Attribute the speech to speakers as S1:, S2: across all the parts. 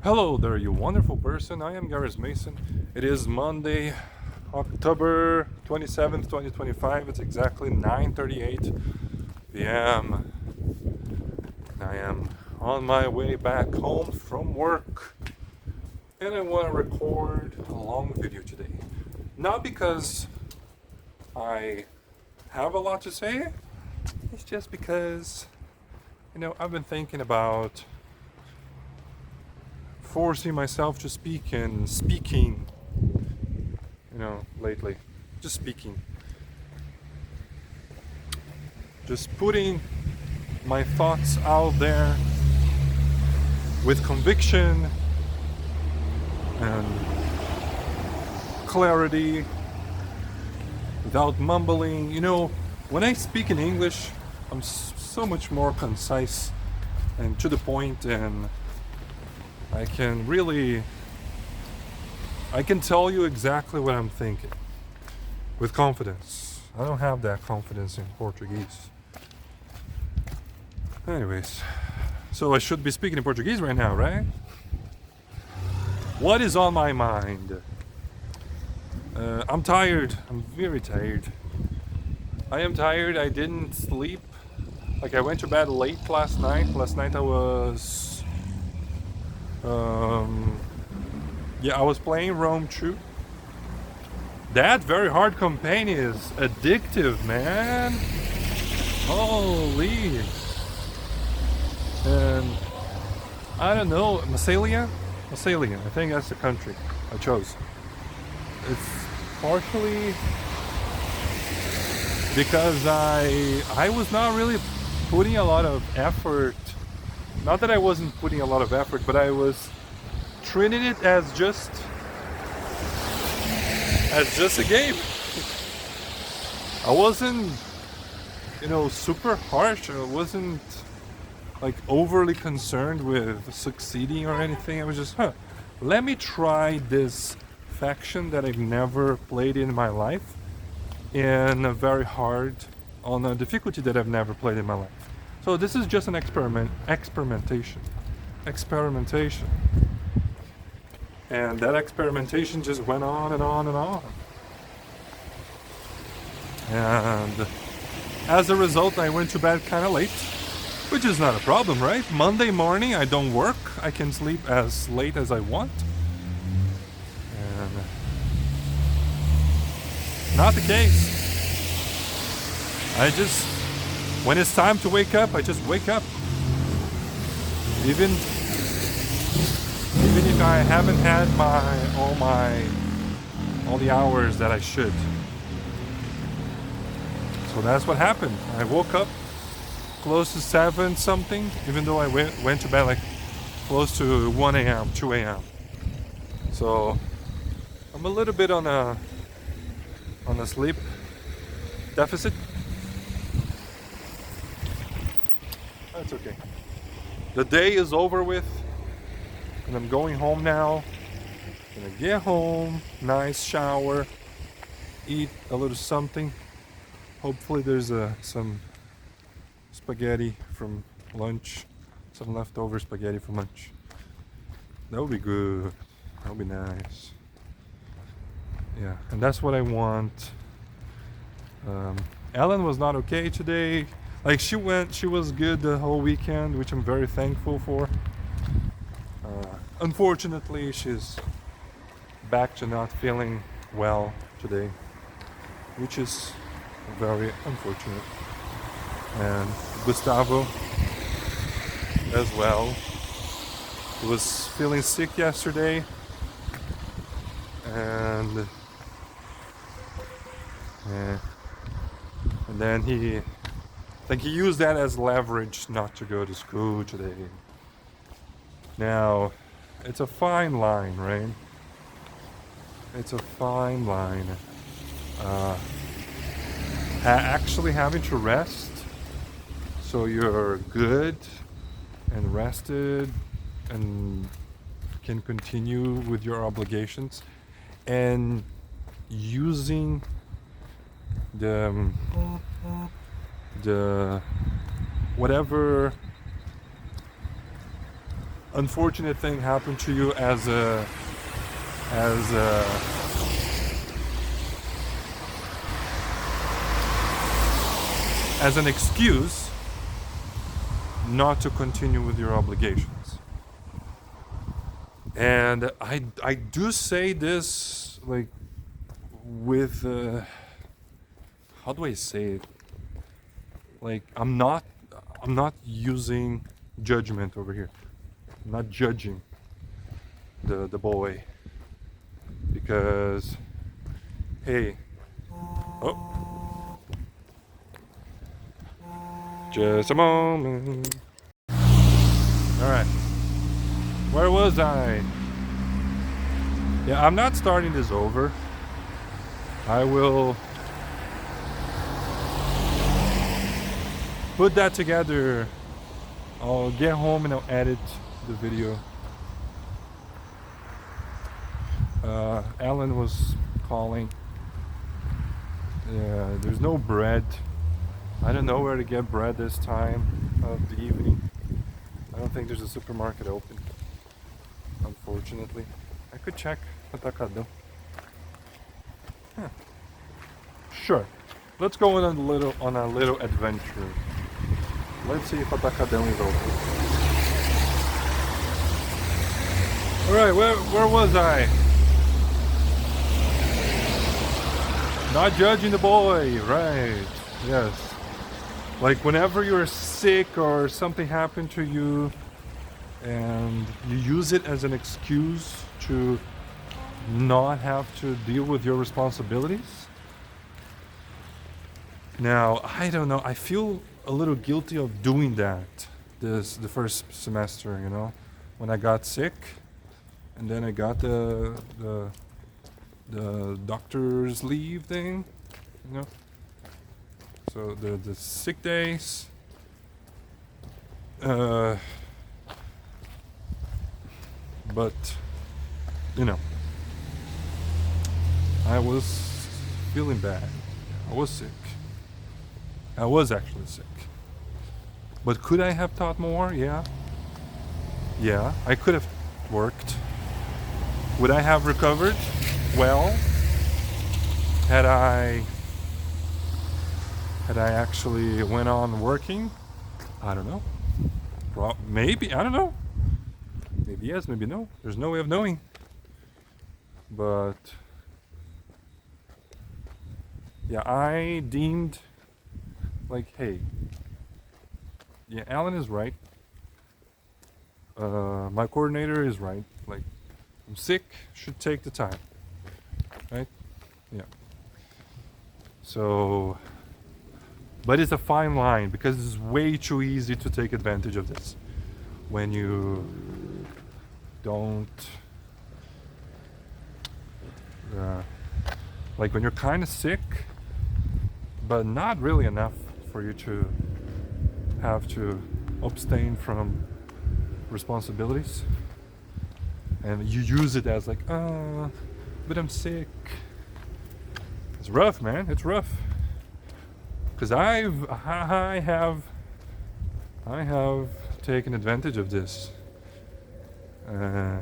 S1: Hello there, you wonderful person. I am Gareth Mason. It is Monday, October 27th, 2025. It's exactly 9:38 p.m. And I am on my way back home from work. And I want to record a long video today. Not because I have a lot to say, it's just because, I've been thinking about forcing myself to speak and speaking, lately. Just speaking. Just putting my thoughts out there with conviction and clarity without mumbling. When I speak in English, I'm so much more concise and to the point, and I can tell you exactly what I'm thinking with confidence. I don't have that confidence in Portuguese. Anyways, so I should be speaking in Portuguese right now, right? What is on my mind? I'm tired. I'm very tired. I am tired. I didn't sleep. I went to bed late last night. Last night I was I was playing Rome 2. That very hard campaign is addictive, man. Holy. And I don't know, Massalia, I think that's the country I chose. It's partially because I was not really putting a lot of effort. Not that I wasn't putting a lot of effort, but I was treating it as just a game. I wasn't, super harsh. I wasn't overly concerned with succeeding or anything. I was just, let me try this faction that I've never played in my life in a very hard, on a difficulty that I've never played in my life. So this is just an experimentation. And that experimentation just went on and on and on. And as a result, I went to bed kind of late, which is not a problem, right? Monday morning, I don't work. I can sleep as late as I want. And not the case. When it's time to wake up, I just wake up. Even if I haven't had all the hours that I should. So that's what happened. I woke up close to 7 something, even though I went to bed close to 1 a.m., 2 a.m. So I'm a little bit on a sleep deficit. That's okay. The day is over with, and I'm going home now. I'm gonna get home, nice shower, eat a little something. Hopefully there's some spaghetti from lunch, some leftover spaghetti from lunch. That would be good. That would be nice. Yeah, and that's what I want. Ellen was not okay today. She was good the whole weekend, which I'm very thankful for. Unfortunately, she's back to not feeling well today, which is very unfortunate. And Gustavo as well. He was feeling sick yesterday, and then he used that as leverage not to go to school today. Now, it's a fine line, right? It's a fine line. Actually having to rest so you're good and rested and can continue with your obligations, and using the whatever unfortunate thing happened to you as a as a as an excuse not to continue with your obligations. And I do say this like with how do I say it? Like I'm not using judgment over here. I'm not judging the boy because hey, oh, just a moment. All right. Where was I? Yeah, I'm not starting this over. I will put that together. I'll get home and I'll edit the video. Alan was calling. Yeah, there's no bread. I don't know where to get bread this time of the evening. I don't think there's a supermarket open, unfortunately. I could check Atacadão. Huh. Sure. Let's go on a little adventure. Let's see if Atacadão is open. Alright, where was I? Not judging the boy, right. Yes. Like whenever you're sick or something happened to you and you use it as an excuse to not have to deal with your responsibilities. Now, I don't know, I feel a little guilty of doing that the first semester, you know, when I got sick and then I got the doctor's leave thing, you know. So the sick days, but you know, I was feeling bad. I was sick. I was actually sick. But could I have taught more? Yeah. Yeah, I could have worked. Would I have recovered? Well, had I actually went on working, I don't know. Maybe, I don't know. Maybe yes, maybe no. There's no way of knowing. But yeah, I deemed like, hey, yeah, Alan is right. My coordinator is right. Like, I'm sick, should take the time. Right? Yeah. So, but it's a fine line because it's way too easy to take advantage of this when you don't like when you're kind of sick but not really enough for you to have to abstain from responsibilities and you use it as like, oh, but I'm sick. It's rough, man. It's rough. Because I have taken advantage of this in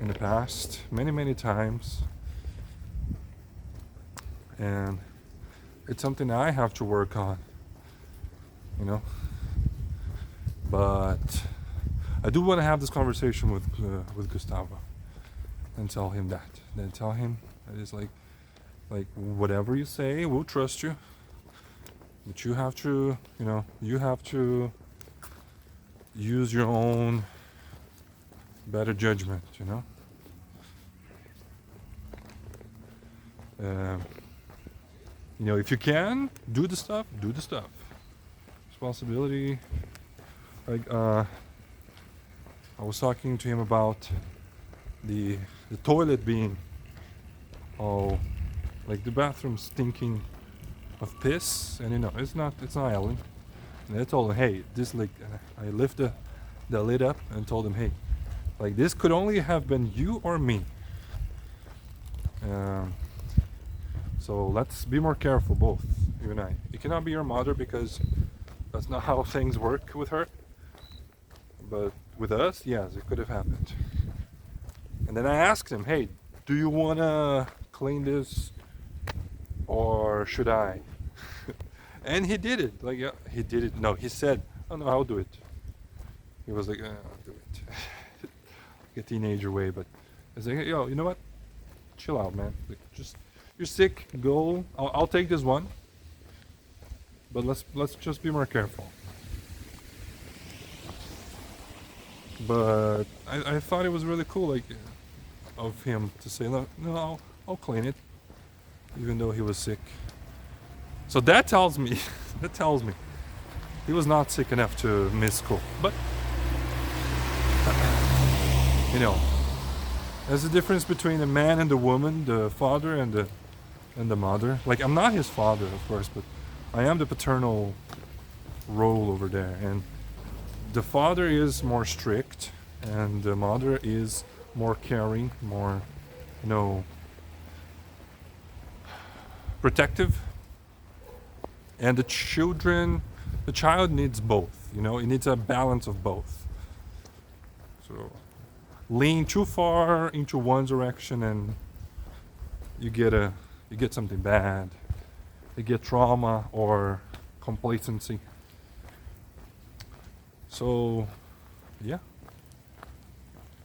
S1: the past many times, and it's something I have to work on, you know. But I do want to have this conversation with Gustavo and tell him that. Then tell him that it's like whatever you say, we'll trust you. But you have to, you know, you have to use your own better judgment, you know. You know, if you can do the stuff, do the stuff. Responsibility. Like I was talking to him about the toilet being all like the bathroom stinking of piss, and you know it's not Ellen. And I told him, hey, this like I lifted the lid up and told him, hey, like this could only have been you or me. So let's be more careful, both you and I. It cannot be your mother because that's not how things work with her. But with us, yes, it could have happened. And then I asked him, hey, do you want to clean this or should I? And he did it. Like, yeah, he did it. No, he said, oh no, I'll do it. He was like, I'll do it. Like a teenager way, but I was like, hey, yo, you know what? Chill out, man. Like, just, you're sick, go. I'll take this one. But let's just be more careful. But I thought it was really cool, like, of him to say, look, no, I'll clean it, even though he was sick. So that tells me, that tells me, he was not sick enough to miss school. But you know, there's a difference between the man and the woman, the father and the mother. Like, I'm not his father, of course, but I am the paternal role over there, and the father is more strict and the mother is more caring, more, you know, protective. And the child needs both, you know, it needs a balance of both. So lean too far into one direction and you get something bad. You get trauma or complacency. So yeah,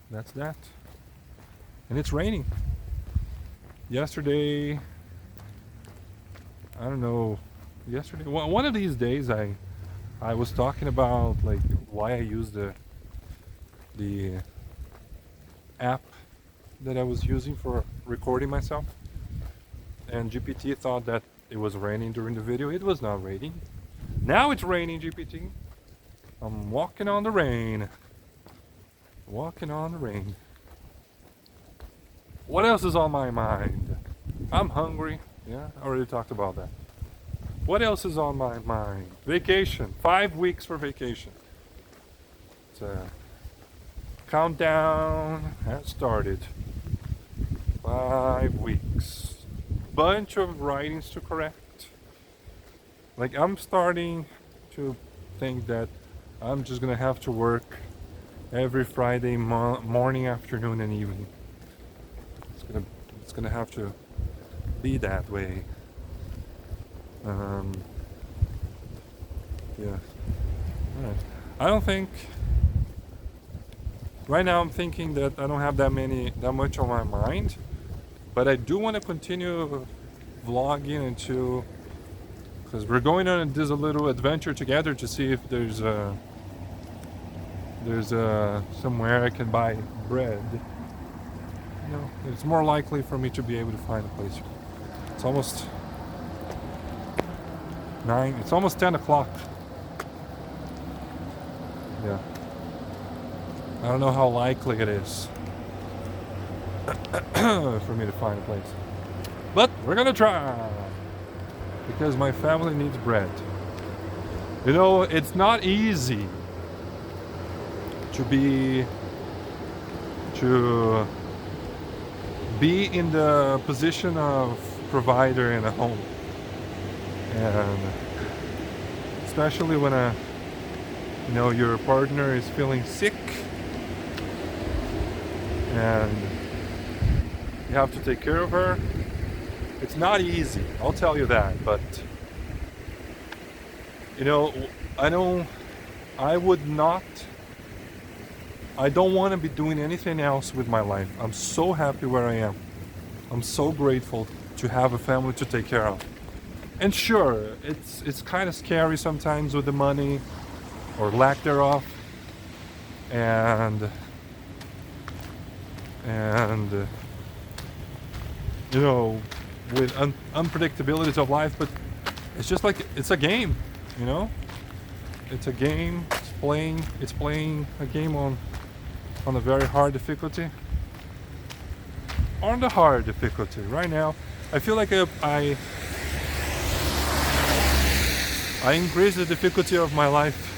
S1: that's that. And it's raining. Yesterday, I don't know, yesterday, one of these days I was talking about like why I use the app that I was using for recording myself, and GPT thought that it was raining during the video. It was not raining. Now it's raining, GPT. I'm walking on the rain. Walking on the rain. What else is on my mind? I'm hungry. Yeah, I already talked about that. What else is on my mind? Vacation. 5 weeks for vacation. It's a countdown has started. 5 weeks. Bunch of writings to correct. Like, I'm starting to think that I'm just gonna have to work every Friday morning, afternoon, and evening. It's gonna have to be that way. Yeah. Alright. I don't think right now I'm thinking that I don't have that much on my mind, but I do want to continue vlogging until, because we're going on this a little adventure together to see if there's somewhere I can buy bread. You know, it's more likely for me to be able to find a place. It's almost 9. It's almost 10 o'clock. Yeah. I don't know how likely it is for me to find a place, but we're gonna try because my family needs bread. You know, it's not easy to be in the position of provider in a home, and especially when your partner is feeling sick and you have to take care of her. It's not easy, I'll tell you that, but I don't want to be doing anything else with my life. I'm so happy where I am. I'm so grateful to have a family to take care of. And sure, it's kind of scary sometimes with the money or lack thereof, and with unpredictabilities of life, but it's just like it's a game, it's a game. It's playing a game on a very hard difficulty. On the hard difficulty right now, I feel like I increased the difficulty of my life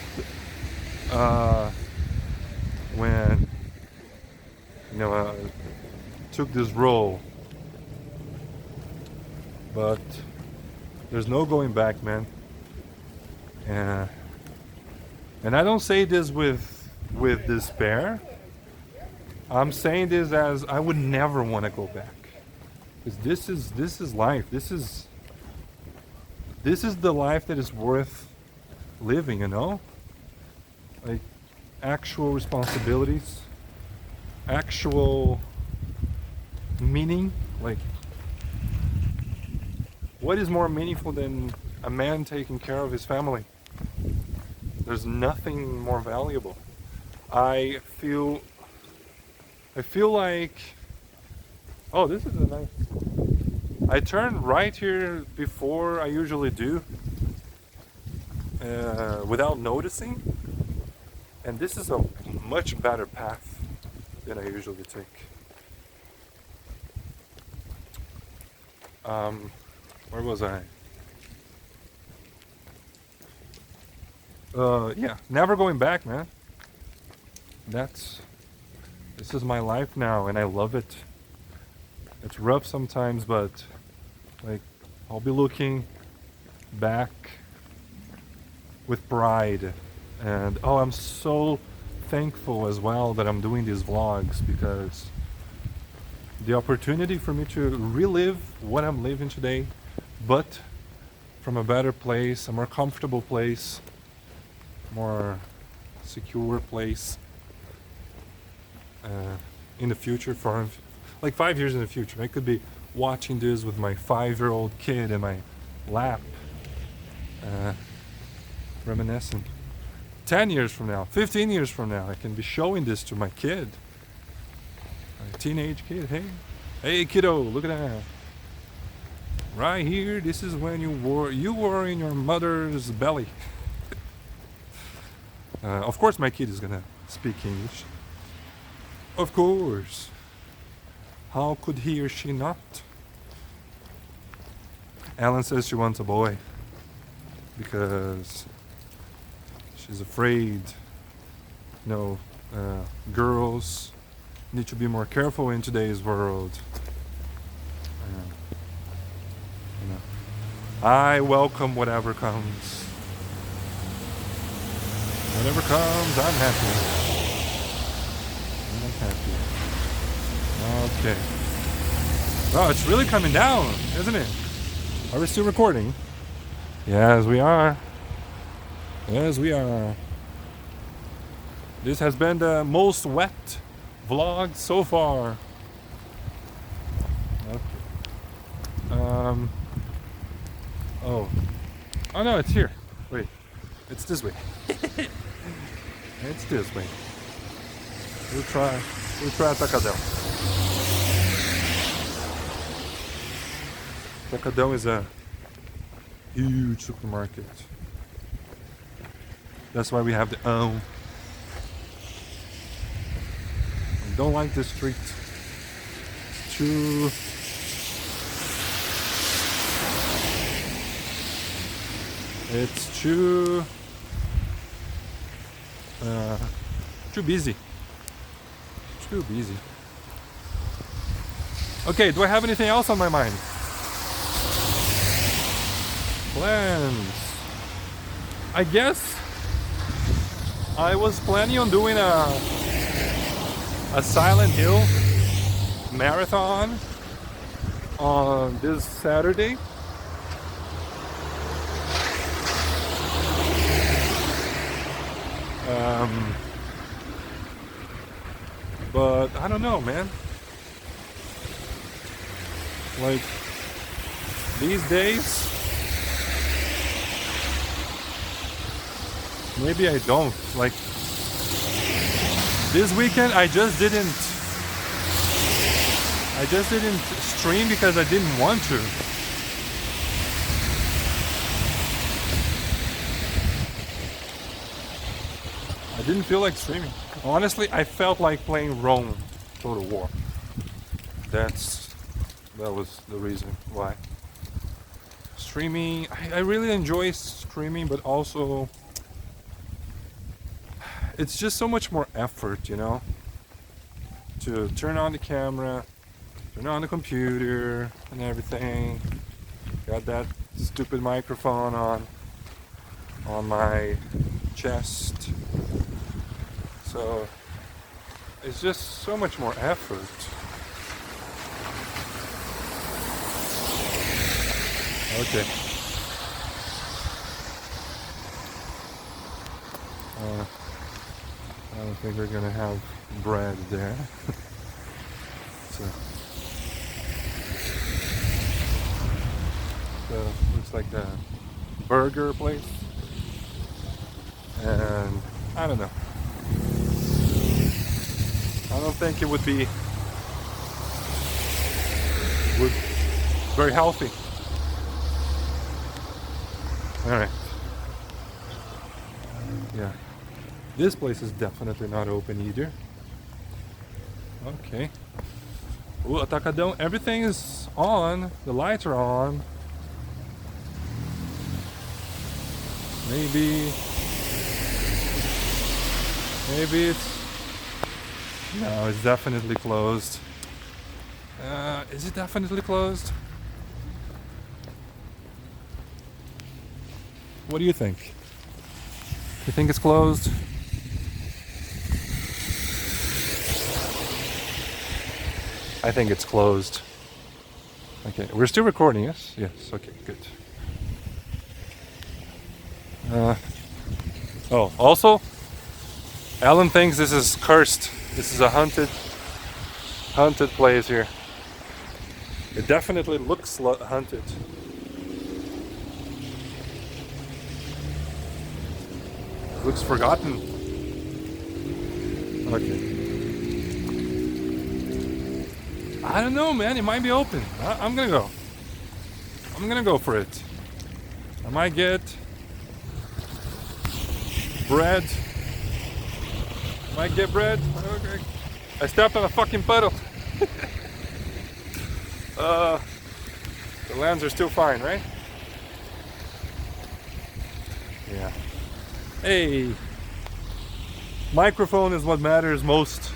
S1: when I took this role, but there's no going back, man. And I don't say this with with despair. I'm saying this as I would never want to go back. Because this is life. This is the life that is worth living, you know? Like actual responsibilities, actual meaning. Like, what is more meaningful than a man taking care of his family? There's nothing more valuable. I feel like, oh, this is a nice, I turned right here before I usually do, without noticing, and this is a much better path than I usually take. Where was I? Yeah, never going back, man. This is my life now, and I love it. It's rough sometimes, but like, I'll be looking back with pride. And oh, I'm so thankful as well that I'm doing these vlogs, because the opportunity for me to relive what I'm living today, but from a better place, a more comfortable place, more secure place, in the future, for like 5 years in the future. I could be watching this with my 5-year-old kid in my lap, reminiscing. 10 years from now, 15 years from now, I can be showing this to my kid, a teenage kid. Hey kiddo, look at that. Right here, this is when you were in your mother's belly. Of course my kid is gonna speak English. Of course. How could he or she not? Ellen says she wants a boy because she's afraid, girls need to be more careful in today's world. I welcome whatever comes. Whatever comes, I'm happy. I'm happy. Okay. Oh, it's really coming down, isn't it? Are we still recording? Yes, we are. Yes, we are. This has been the most wet vlog so far. Okay. Oh no, it's here. Wait, it's this way. It's this way. We'll try Atacadão. Atacadão is a huge supermarket. That's why we have the I don't like this street. It's too busy. Too busy. Okay, do I have anything else on my mind? Plans. I guess I was planning on doing a Silent Hill marathon on this Saturday. But I don't know, man. Like, these days, maybe I don't. Like, this weekend I just didn't stream because I didn't want to. I didn't feel like streaming. Honestly, I felt like playing Rome Total War. That was the reason why. Streaming, I really enjoy streaming, but also it's just so much more effort, to turn on the camera, turn on the computer and everything. Got that stupid microphone on my chest. So it's just so much more effort. Okay. I don't think we're gonna have bread there. So looks like the burger place, and I don't know. I don't think it would be very healthy. All right. Yeah. This place is definitely not open either. Okay. Ooh, Atacadão, everything is on. The lights are on. Maybe it's... No, it's definitely closed. Is it definitely closed? What do you think? You think it's closed? I think it's closed. Okay, we're still recording, yes? Yes, okay, good. Oh, also, Alan thinks this is cursed. This is a haunted place here. It definitely looks haunted. It looks forgotten. Okay. I don't know, man. It might be open. I'm gonna go. I'm gonna go for it. I might get bread. Might get bread. Okay. I stepped on a fucking puddle. The lands are still fine, right? Yeah. Hey. Microphone is what matters most.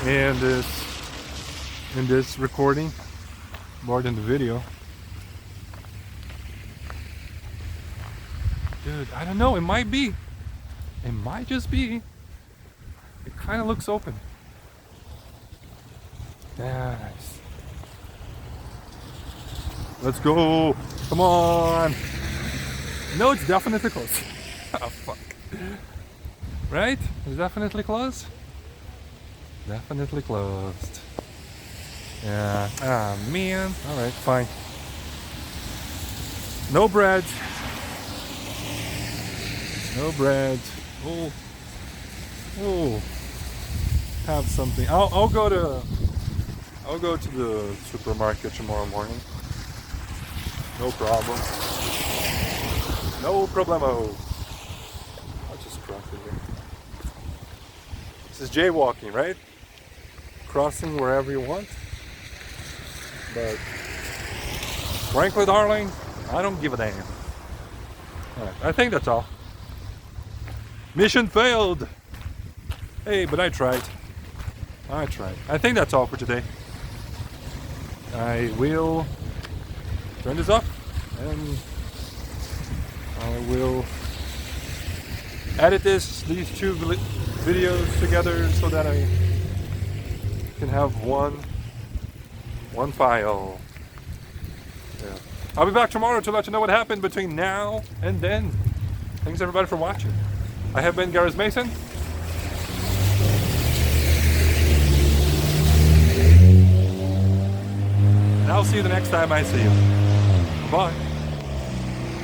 S1: In this recording, more than the video. Dude, I don't know, it might be. It might just be. It kind of looks open. Yeah, nice. Let's go. Come on. No, it's definitely closed. Oh, fuck. Right? It's definitely closed? Definitely closed. Yeah. Ah, man. Alright, fine. No bread. No bread. Oh. Oh. Have something. I'll go to the supermarket tomorrow morning. No problem. No problemo. I'll just cross it here. This is jaywalking, right? Crossing wherever you want. But frankly, darling, I don't give a damn. Alright, I think that's all. Mission failed! Hey, but I tried. I think that's all for today. I will turn this off and I will edit these two videos together so that I can have one file. Yeah. I'll be back tomorrow to let you know what happened between now and then. Thanks everybody for watching. I have been Gareth Mason. And I'll see you the next time I see you. Bye.